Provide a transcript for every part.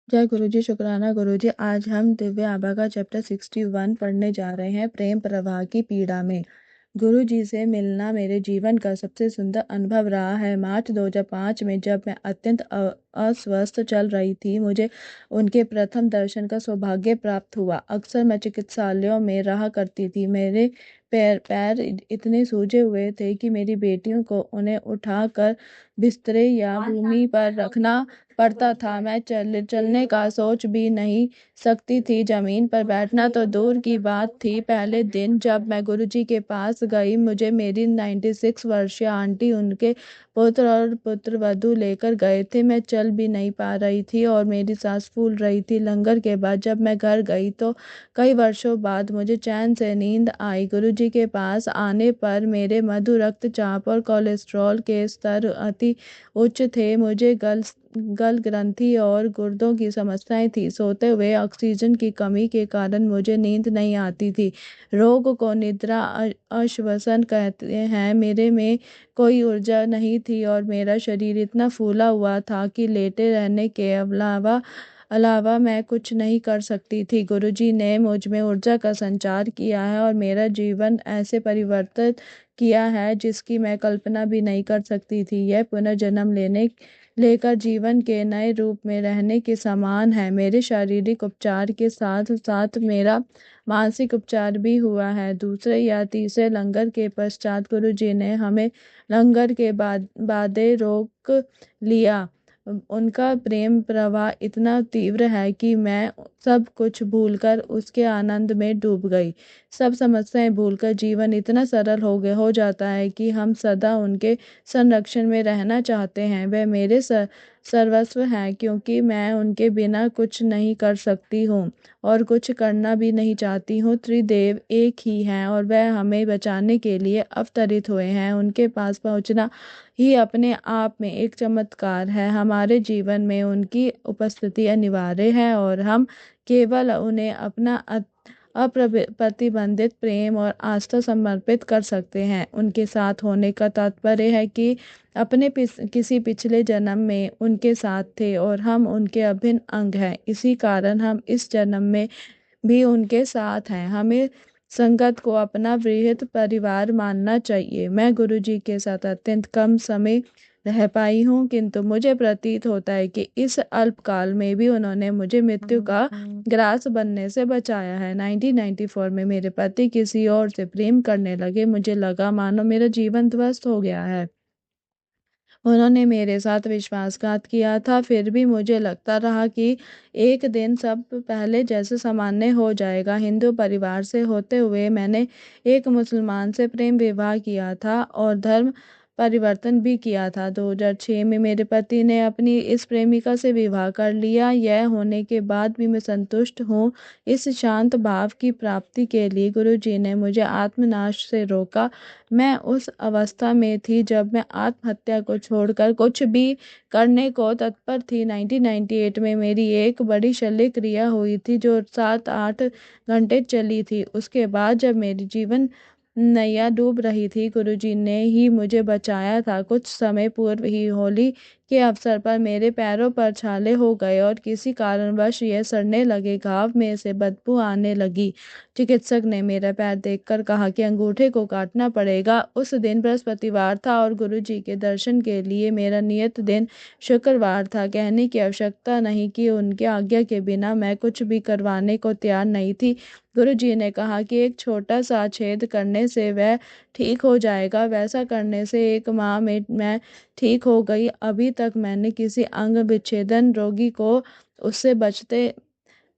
जय गुरु जी, शुक्राना गुरु जी। आज हम दिव्य आभा का चैप्टर 61 पढ़ने जा रहे हैं, प्रेम प्रवाह की पीड़ा में। गुरु जी से मिलना मेरे जीवन का सबसे सुंदर अनुभव रहा है। मार्च 2005 में जब मैं अत्यंत अस्वस्थ चल रही थी, मुझे उनके प्रथम दर्शन का सौभाग्य प्राप्त हुआ। अक्सर मैं चिकित्सालयों में रहा करती थी। मेरे पैर पैर इतने सूजे हुए थे कि मेरी बेटियों को उन्हें उठाकर बिस्तरे या भूमि पर रखना पड़ता था। मैं चलने का सोच भी नहीं सकती थी। जमीन पर बैठना तो दूर की बात थी। पहले दिन जब मैं गुरुजी के पास गई, मुझे मेरी 96 वर्षीय आंटी उनके पुत्र और पुत्र वधू लेकर गए थे। मैं चल भी नहीं पा रही थी और मेरी सांस फूल रही थी। लंगर के बाद जब मैं घर गई तो कई वर्षों बाद मुझे चैन से नींद आई। गुरुजी के पास आने पर मेरे मधु रक्तचाप और कोलेस्ट्रॉल के स्तर अति उच्च थे। मुझे गल ग्रंथि और गुर्दों की समस्याएं थी। सोते हुए ऑक्सीजन की कमी के कारण मुझे नींद नहीं आती थी। रोग को निद्रा अश्वसन कहते हैं। मेरे में कोई ऊर्जा नहीं थी और मेरा शरीर इतना फूला हुआ था कि लेटे रहने के अलावा मैं कुछ नहीं कर सकती थी। गुरुजी ने मुझ में ऊर्जा का संचार किया है और मेरा जीवन ऐसे परिवर्तित किया है जिसकी मैं कल्पना भी नहीं कर सकती थी। यह पुनर्जन्म लेकर जीवन के नए रूप में रहने के समान है। मेरे शारीरिक उपचार के साथ साथ मेरा मानसिक उपचार भी हुआ है। दूसरे या तीसरे लंगर के पश्चात गुरु जी ने हमें लंगर के बादे रोक लिया। उनका प्रेम प्रवाह इतना तीव्र है कि मैं सब कुछ भूलकर उसके आनंद में डूब गई। सब समस्याएं भूलकर जीवन इतना सरल हो जाता है कि हम सदा उनके संरक्षण में रहना चाहते हैं। वह मेरे सर्वस्व हैं, क्योंकि मैं उनके बिना कुछ नहीं कर सकती हूँ और कुछ करना भी नहीं चाहती हूँ। त्रिदेव एक ही हैं और वह हमें बचाने के लिए अवतरित हुए हैं। उनके पास पहुँचना ही अपने आप में एक चमत्कार है। हमारे जीवन में उनकी उपस्थिति अनिवार्य है और हम केवल उन्हें अपना अप्रतिबंधित प्रेम और आस्था समर्पित कर सकते हैं। उनके साथ होने का तात्पर्य है कि अपने किसी पिछले जन्म में उनके साथ थे और हम उनके अभिन्न अंग हैं। इसी कारण हम इस जन्म में भी उनके साथ हैं। हमें संगत को अपना वृहद परिवार मानना चाहिए। मैं गुरुजी के साथ अत्यंत कम समय रह पाई हूँ, किंतु मुझे प्रतीत होता है कि इस अल्पकाल में भी उन्होंने मुझे मृत्यु का ग्रास बनने से बचाया है। 1994 में मेरे पति किसी और से प्रेम करने लगे। मुझे लगा मानो मेरा जीवन ध्वस्त हो गया है। उन्होंने मेरे साथ विश्वासघात किया था। फिर भी मुझे लगता रहा कि एक दिन सब पहले जैसे सामान्य हो जाएगा। हिंदू परिवार से होते हुए मैंने एक मुसलमान से प्रेम विवाह किया था और धर्म परिवर्तन भी किया था। 2006 में मेरे पति ने अपनी इस प्रेमिका से विवाह कर लिया। यह होने के बाद भी मैं संतुष्ट हूँ। इस शांत भाव की प्राप्ति के लिए गुरु जी ने मुझे आत्मनाश से रोका। मैं उस अवस्था में थी जब मैं आत्महत्या को छोड़कर कुछ भी करने को तत्पर थी। 1998 में मेरी एक बड़ी शल्य क्रिया हुई थी जो 7-8 घंटे चली थी। उसके बाद जब मेरी जीवन नैया डूब रही थी, गुरुजी ने ही मुझे बचाया था। कुछ समय पूर्व ही होली के अवसर पर मेरे पैरों पर छाले हो गए और किसी कारणवश यह सड़ने लगे। घाव में से बदबू आने लगी। चिकित्सक ने मेरा पैर देखकर कहा कि अंगूठे को काटना पड़ेगा। उस दिन बृहस्पतिवार था और गुरुजी के दर्शन के लिए मेरा नियत दिन शुक्रवार था। कहने की आवश्यकता नहीं कि उनके आज्ञा के बिना मैं कुछ भी करवाने को तैयार नहीं थी। गुरुजी ने कहा कि एक छोटा सा छेद करने से वह ठीक हो जाएगा। वैसा करने से 1 माह में मैं ठीक हो गई। अभी तक मैंने किसी अंग विच्छेदन रोगी को उससे बचते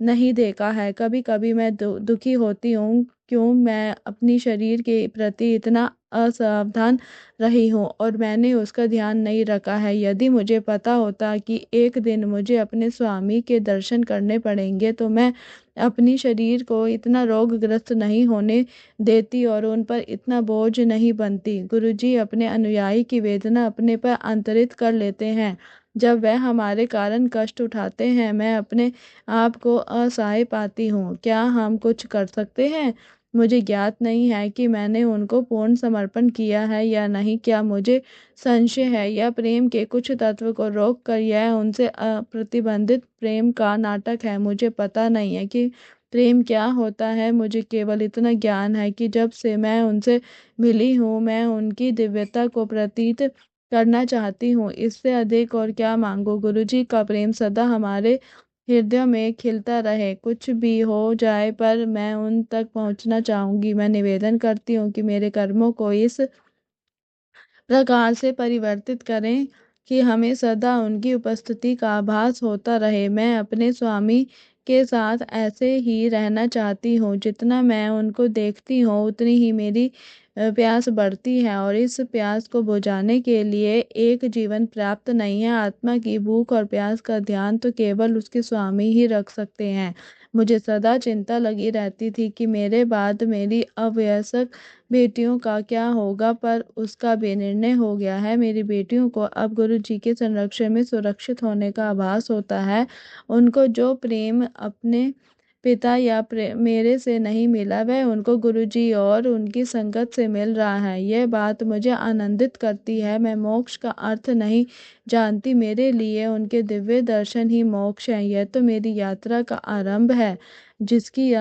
नहीं देखा है। कभी कभी मैं दुखी होती हूँ क्यों मैं अपनी शरीर के प्रति इतना असावधान रही हूँ और मैंने उसका ध्यान नहीं रखा है। यदि मुझे पता होता कि एक दिन मुझे अपने स्वामी के दर्शन करने पड़ेंगे तो मैं अपनी शरीर को इतना रोगग्रस्त नहीं होने देती और उन पर इतना बोझ नहीं बनती। गुरुजी अपने अनुयायी की वेदना अपने पर अंतरित कर लेते हैं जब वह हमारे कारण कष्ट उठाते हैं। मैं अपने आप को असहाय पाती हूँ। क्या हम कुछ कर सकते हैं? मुझे ज्ञात नहीं है कि मैंने उनको पूर्ण समर्पण किया है या नहीं। क्या मुझे संशय है या प्रेम के कुछ तत्व को रोक कर यह उनसे अप्रतिबंधित प्रेम का नाटक है? मुझे पता नहीं है कि प्रेम क्या होता है। मुझे केवल इतना ज्ञान है कि जब से मैं उनसे मिली हूँ, मैं उनकी दिव्यता को प्रतीत करना चाहती हूँ। इससे अधिक और क्या मांगू? गुरुजी का प्रेम सदा हमारे हृदय में खिलता रहे, कुछ भी हो जाए, पर मैं उन तक पहुंचना चाहूंगी। मैं निवेदन करती हूँ कि मेरे कर्मों को इस प्रकार से परिवर्तित करें कि हमें सदा उनकी उपस्थिति का आभास होता रहे। मैं अपने स्वामी के साथ ऐसे ही रहना चाहती हूँ। जितना मैं उनको देखती हूँ उतनी ही मेरी प्यास बढ़ती है, और इस प्यास को बुझाने के लिए एक जीवन पर्याप्त नहीं है। आत्मा की भूख और प्यास का ध्यान तो केवल उसके स्वामी ही रख सकते हैं। मुझे सदा चिंता लगी रहती थी कि मेरे बाद मेरी अवयस्क बेटियों का क्या होगा, पर उसका भी निर्णय हो गया है। मेरी बेटियों को अब गुरु जी के संरक्षण में सुरक्षित होने का आभास होता है। उनको जो प्रेम अपने पिता या मेरे से नहीं मिला, वह उनको गुरुजी और उनकी संगत से मिल रहा है। यह बात मुझे आनंदित करती है। मैं मोक्ष का अर्थ नहीं जानती, मेरे लिए उनके दिव्य दर्शन ही मोक्ष है। यह तो मेरी यात्रा का आरंभ है, जिसकी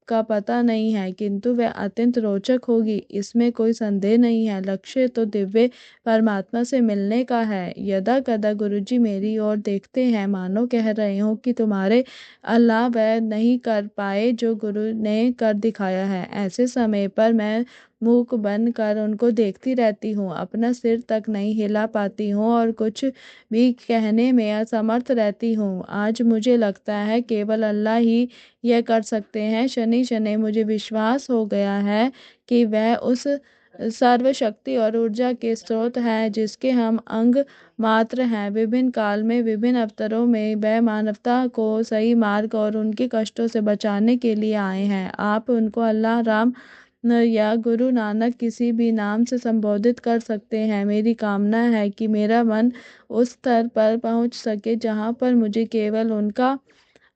का पता नहीं है, किंतु वह अत्यंत रोचक होगी, इसमें कोई संदेह नहीं है। लक्ष्य तो दिव्य परमात्मा से मिलने का है। यदा कदा गुरुजी मेरी ओर देखते हैं, मानो कह रहे हो कि तुम्हारे अल्लाह वह नहीं कर पाए जो गुरु ने कर दिखाया है। ऐसे समय पर मैं मूक बन कर उनको देखती रहती हूँ, अपना सिर तक नहीं हिला पाती हूँ और कुछ भी कहने में असमर्थ रहती हूँ। आज मुझे लगता है केवल अल्लाह ही यह कर सकते हैं। शनि शनि मुझे विश्वास हो गया है कि वह उस सर्वशक्ति और ऊर्जा के स्रोत है जिसके हम अंग मात्र हैं। विभिन्न काल में विभिन्न अवतारों में वह मानवता को सही मार्ग और उनके कष्टों से बचाने के लिए आए हैं। आप उनको अल्लाह, राम या गुरु नानक किसी भी नाम से संबोधित कर सकते हैं। मेरी कामना है कि मेरा मन उस स्तर पर पहुंच सके जहां पर मुझे केवल उनका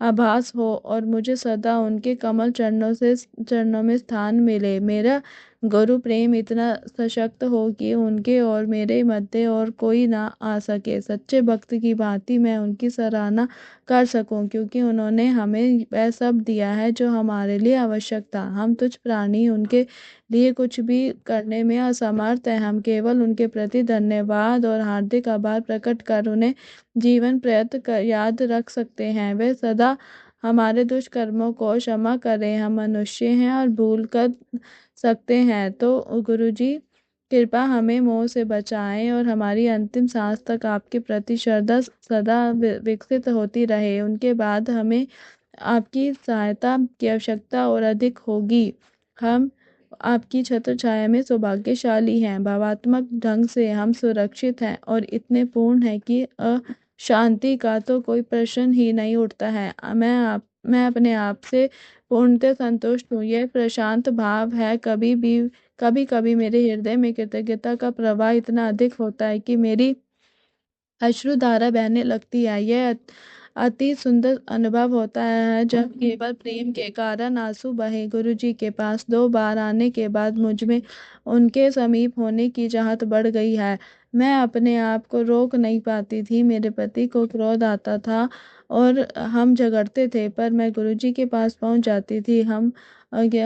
आभास हो और मुझे सदा उनके कमल चरणों में स्थान मिले। मेरा गुरु प्रेम इतना सशक्त हो कि उनके और मेरे मध्य और कोई ना आ सके। सच्चे भक्त की भांति मैं उनकी सराहना कर सकूं, क्योंकि उन्होंने हमें वह सब दिया है जो हमारे लिए आवश्यक था। हम तुच्छ प्राणी उनके लिए कुछ भी करने में असमर्थ हैं। हम केवल उनके प्रति धन्यवाद और हार्दिक आभार प्रकट कर उन्हें जीवन प्रयत्न कर याद रख सकते हैं। वे सदा हमारे दुष्कर्मों को क्षमा करें। हम मनुष्य हैं और भूल कर सकते हैं, तो गुरुजी कृपा हमें मोह से बचाएं और हमारी अंतिम सांस तक आपके प्रति श्रद्धा सदा विकसित होती रहे। उनके बाद हमें आपकी सहायता की आवश्यकता और अधिक होगी। हम आपकी छत्र छाया में सौभाग्यशाली हैं। भावात्मक ढंग से हम सुरक्षित हैं और इतने पूर्ण हैं कि शांति का तो कोई प्रश्न ही नहीं उठता है। मैं अपने आप से पूर्णतः संतुष्ट हूँ। यह प्रशांत भाव है। कभी कभी मेरे हृदय में कृतज्ञता का प्रवाह इतना अधिक होता है कि मेरी अश्रुधारा बहने लगती है। यह अति सुंदर अनुभव होता है जब केवल प्रेम के कारण आंसू बहे। गुरु जी के पास 2 बार आने के बाद मुझ में उनके समीप होने की चाहत बढ़ गई है। मैं अपने आप को रोक नहीं पाती थी। मेरे पति को क्रोध आता था और हम झगड़ते थे, पर मैं गुरुजी के पास पहुंच जाती थी।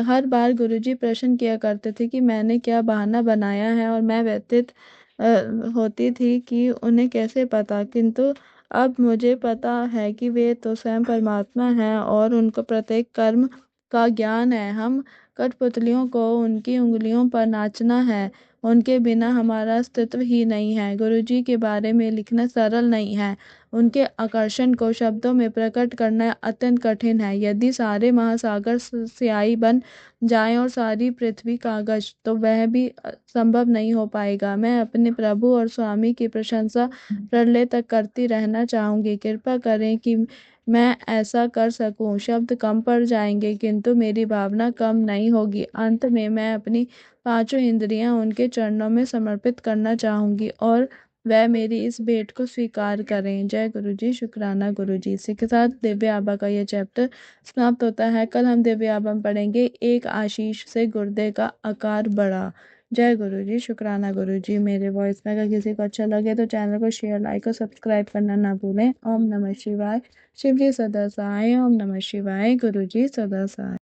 हर बार गुरुजी प्रश्न किया करते थे कि मैंने क्या बहाना बनाया है, और मैं व्यथित अ, होती थी कि उन्हें कैसे पता। किंतु अब मुझे पता है कि वे तो स्वयं परमात्मा हैं और उनको प्रत्येक कर्म का ज्ञान है। हम कठपुतलियों को उनकी उंगलियों पर नाचना है, उनके बिना हमारा अस्तित्व ही नहीं है। गुरुजी के बारे में लिखना सरल नहीं है। उनके आकर्षण को शब्दों में प्रकट करना अत्यंत कठिन है। यदि सारे महासागर स्याही बन जाएं और सारी पृथ्वी कागज, तो वह भी संभव नहीं हो पाएगा। मैं अपने प्रभु और स्वामी की प्रशंसा प्रलय तक करती रहना चाहूंगी। कृपा करें कि मैं ऐसा कर सकूं। शब्द कम पड़ जाएंगे, किंतु मेरी भावना कम नहीं होगी। अंत में मैं अपनी 5 इंद्रियां उनके चरणों में समर्पित करना चाहूंगी और वह मेरी इस भेंट को स्वीकार करें। जय गुरु जी, शुक्राना गुरु जी। इसी के साथ दिव्य आबा का ये चैप्टर समाप्त होता है। कल हम दिव्य आबा में पढ़ेंगे एक आशीष से गुर्दे का आकार बढ़ा। जय गुरु जी, शुक्राना गुरु जी। मेरे वॉइस में अगर किसी को अच्छा लगे तो चैनल को शेयर, लाइक और सब्सक्राइब करना ना भूलें। ओम नमः शिवाय। शिव जी सदा सहाय। ओम नमः शिवाय। गुरु जी सदा सहाय।